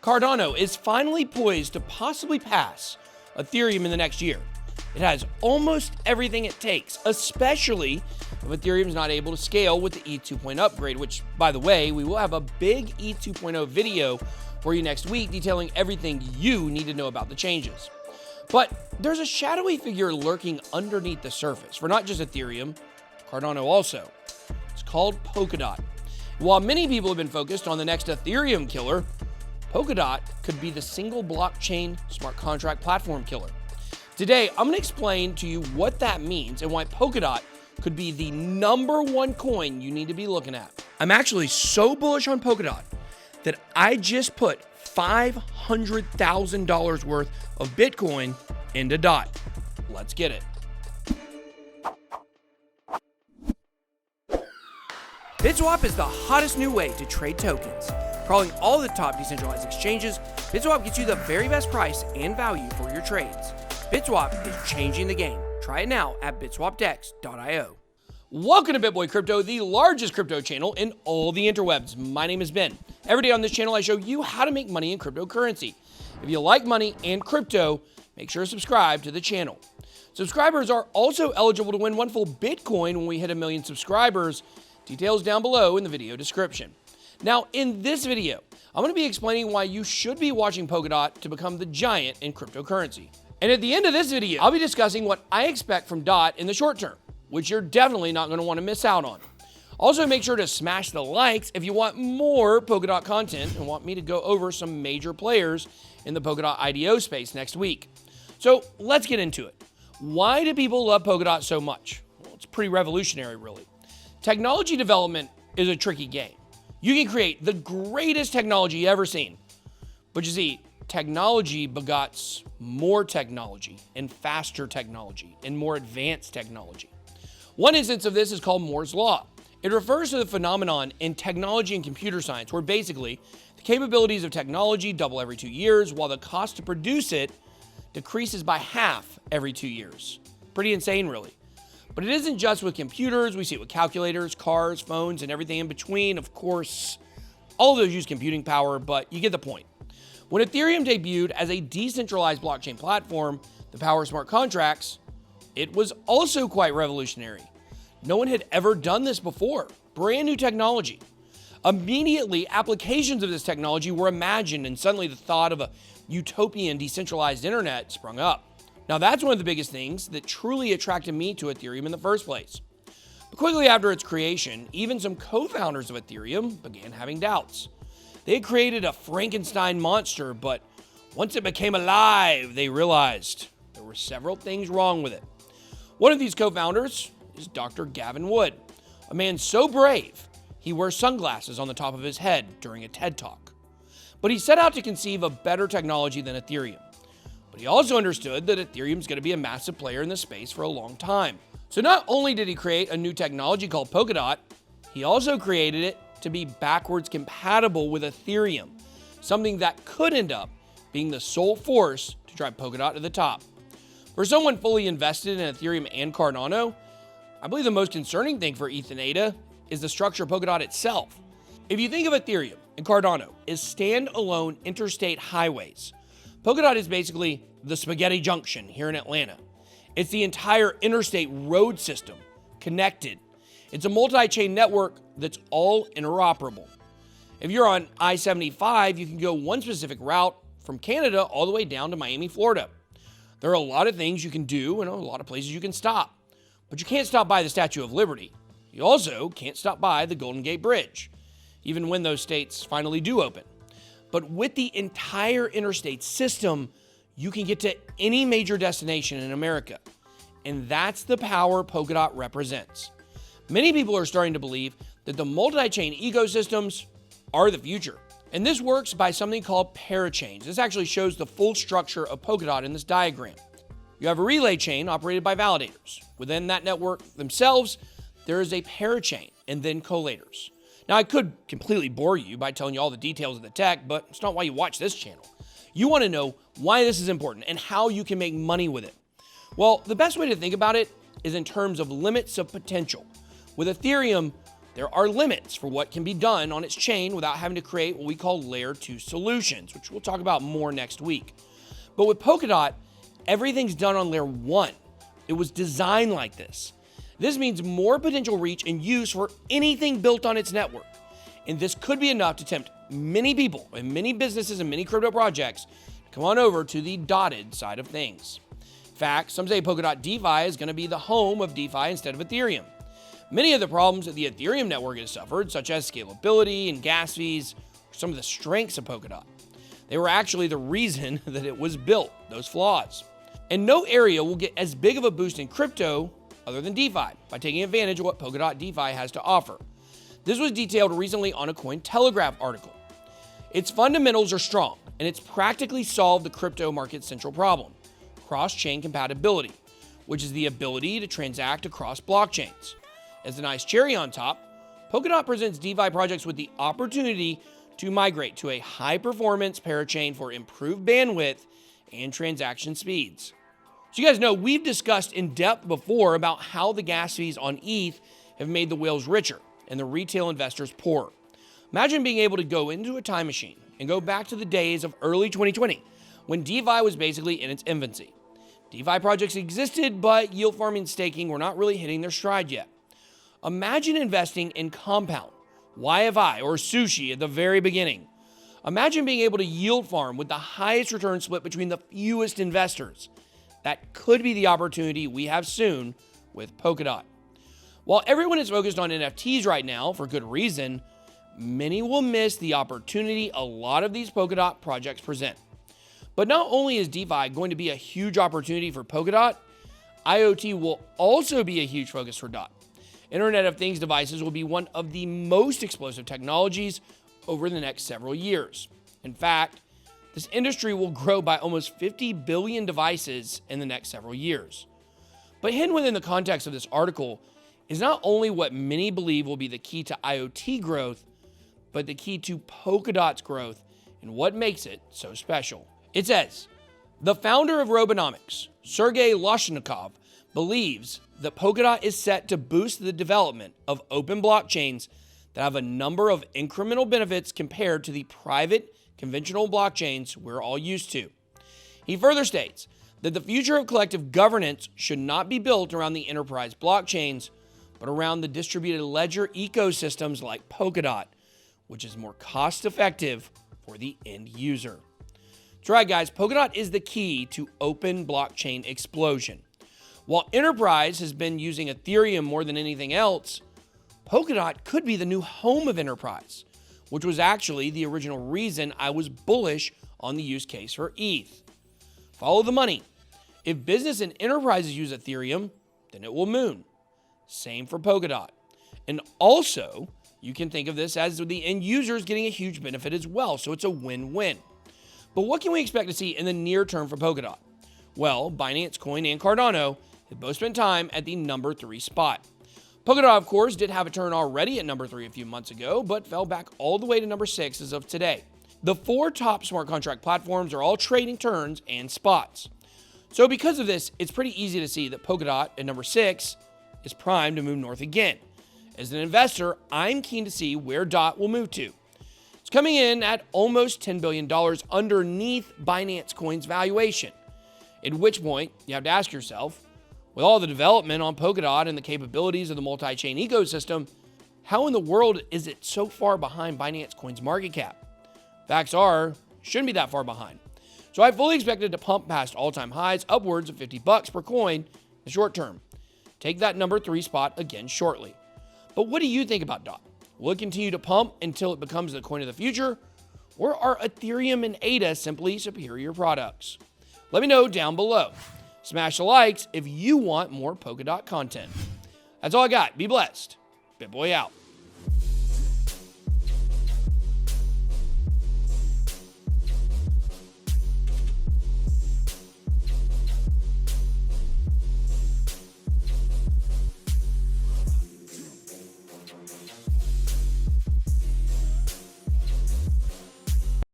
Cardano is finally poised to possibly pass Ethereum in the next year. It has almost everything it takes, especially if Ethereum is not able to scale with the E2.0 upgrade, which, by the way, we will have a big E2.0 video for you next week detailing everything you need to know about the changes. But there's a shadowy figure lurking underneath the surface for not just Ethereum, Cardano also. It's called Polkadot. While many people have been focused on the next Ethereum killer, Polkadot could be the single blockchain smart contract platform killer. Today, I'm going to explain to you what that means and why Polkadot could be the #1 coin you need to be looking at. I'm actually so bullish on Polkadot that I just put $500,000 worth of Bitcoin into DOT. Let's get it. BitSwap is the hottest new way to trade tokens. Crawling all the top decentralized exchanges, BitSwap gets you the very best price and value for your trades. BitSwap is changing the game. Try it now at bitswapdex.io. Welcome to BitBoy Crypto, the largest crypto channel in all the interwebs. My name is Ben. Every day on this channel, I show you how to make money in cryptocurrency. If you like money and crypto, make sure to subscribe to the channel. Subscribers are also eligible to win one full Bitcoin when we hit 1 million subscribers. Details down below in the video description. Now, in this video, I'm going to be explaining why you should be watching Polkadot to become the giant in cryptocurrency. And at the end of this video, I'll be discussing what I expect from DOT in the short term, which you're definitely not going to want to miss out on. Also, make sure to smash the likes if you want more Polkadot content and want me to go over some major players in the Polkadot IDO space next week. So let's get into it. Why do people love Polkadot so much? Well, it's pretty revolutionary, really. Technology development is a tricky game. You can create the greatest technology you've ever seen, but you see, technology begots more technology and faster technology and more advanced technology. One instance of this is called Moore's Law. It refers to the phenomenon in technology and computer science where basically the capabilities of technology double every 2 years while the cost to produce it decreases by half every 2 years. Pretty insane, really. But it isn't just with computers. We see it with calculators, cars, phones, and everything in between. Of course, all of those use computing power, but you get the point. When Ethereum debuted as a decentralized blockchain platform, the power of smart contracts, it was also quite revolutionary. No one had ever done this before. Brand new technology. Immediately, applications of this technology were imagined, and suddenly the thought of a utopian decentralized internet sprung up. Now, that's one of the biggest things that truly attracted me to Ethereum in the first place. But quickly after its creation, even some co-founders of Ethereum began having doubts. They had created a Frankenstein monster, but once it became alive, they realized there were several things wrong with it. One of these co-founders is Dr. Gavin Wood, a man so brave, he wears sunglasses on the top of his head during a TED Talk. But he set out to conceive a better technology than Ethereum. But he also understood that Ethereum is going to be a massive player in this space for a long time. So not only did he create a new technology called Polkadot, he also created it to be backwards compatible with Ethereum, something that could end up being the sole force to drive Polkadot to the top. For someone fully invested in Ethereum and Cardano, I believe the most concerning thing for Ethan Ada is the structure of Polkadot itself. If you think of Ethereum and Cardano as standalone interstate highways, Polkadot is basically the Spaghetti Junction here in Atlanta. It's the entire interstate road system connected. It's a multi-chain network that's all interoperable. If you're on I-75, you can go one specific route from Canada all the way down to Miami, Florida. There are a lot of things you can do and a lot of places you can stop. But you can't stop by the Statue of Liberty. You also can't stop by the Golden Gate Bridge, even when those states finally do open. But with the entire interstate system, you can get to any major destination in America. And that's the power Polkadot represents. Many people are starting to believe that the multi-chain ecosystems are the future. And this works by something called parachains. This actually shows the full structure of Polkadot in this diagram. You have a relay chain operated by validators. Within that network themselves, there is a parachain and then collators. Now, I could completely bore you by telling you all the details of the tech, but it's not why you watch this channel. You want to know why this is important and how you can make money with it. Well, the best way to think about it is in terms of limits of potential. With Ethereum, there are limits for what can be done on its chain without having to create what we call layer 2 solutions, which we'll talk about more next week. But with Polkadot, everything's done on layer 1. It was designed like this. This means more potential reach and use for anything built on its network. And this could be enough to tempt many people and many businesses and many crypto projects to come on over to the dotted side of things. In fact, some say Polkadot DeFi is going to be the home of DeFi instead of Ethereum. Many of the problems that the Ethereum network has suffered, such as scalability and gas fees, are some of the strengths of Polkadot. They were actually the reason that it was built, those flaws. And no area will get as big of a boost in crypto other than DeFi by taking advantage of what Polkadot DeFi has to offer. This was detailed recently on a Cointelegraph article. Its fundamentals are strong, and it's practically solved the crypto market's central problem, cross-chain compatibility, which is the ability to transact across blockchains. As a nice cherry on top, Polkadot presents DeFi projects with the opportunity to migrate to a high-performance parachain for improved bandwidth and transaction speeds. So you guys know we've discussed in depth before about how the gas fees on ETH have made the whales richer and the retail investors poorer. Imagine being able to go into a time machine and go back to the days of early 2020 when DeFi was basically in its infancy. DeFi projects existed, but yield farming and staking were not really hitting their stride yet. Imagine investing in Compound, YFI, or Sushi at the very beginning. Imagine being able to yield farm with the highest return split between the fewest investors. That could be the opportunity we have soon with Polkadot. While everyone is focused on NFTs right now, for good reason, many will miss the opportunity a lot of these Polkadot projects present. But not only is DeFi going to be a huge opportunity for Polkadot, IoT will also be a huge focus for DOT. Internet of Things devices will be one of the most explosive technologies over the next several years. In fact, this industry will grow by almost 50 billion devices in the next several years. But hidden within the context of this article is not only what many believe will be the key to IoT growth, but the key to Polkadot's growth and what makes it so special. It says, the founder of Robonomics, Sergey Loshnikov, believes that Polkadot is set to boost the development of open blockchains that have a number of incremental benefits compared to the private, conventional blockchains we're all used to. He further states that the future of collective governance should not be built around the enterprise blockchains, but around the distributed ledger ecosystems like Polkadot, which is more cost-effective for the end user. That's right, guys. Polkadot is the key to open blockchain explosion. While Enterprise has been using Ethereum more than anything else, Polkadot could be the new home of Enterprise, which was actually the original reason I was bullish on the use case for ETH. Follow the money. If business and enterprises use Ethereum, then it will moon. Same for Polkadot. And also, you can think of this as the end users getting a huge benefit as well, so it's a win-win. But what can we expect to see in the near term for Polkadot? Well, Binance Coin and Cardano have both spent time at the number 3 spot. Polkadot, of course, did have a turn already at number 3 a few months ago, but fell back all the way to number 6 as of today. The 4 top smart contract platforms are all trading turns and spots. So because of this, it's pretty easy to see that Polkadot at number 6 is primed to move north again. As an investor, I'm keen to see where DOT will move to. It's coming in at almost $10 billion underneath Binance Coin's valuation, at which point you have to ask yourself, with all the development on Polkadot and the capabilities of the multi-chain ecosystem, how in the world is it so far behind Binance Coin's market cap? Facts are, shouldn't be that far behind. So I fully expected to pump past all-time highs upwards of $50 per coin in the short term. Take that number 3 spot again shortly. But what do you think about DOT? Will it continue to pump until it becomes the coin of the future? Or are Ethereum and ADA simply superior products? Let me know down below. Smash the likes if you want more Polkadot content. That's all I got. Be blessed. BitBoy out.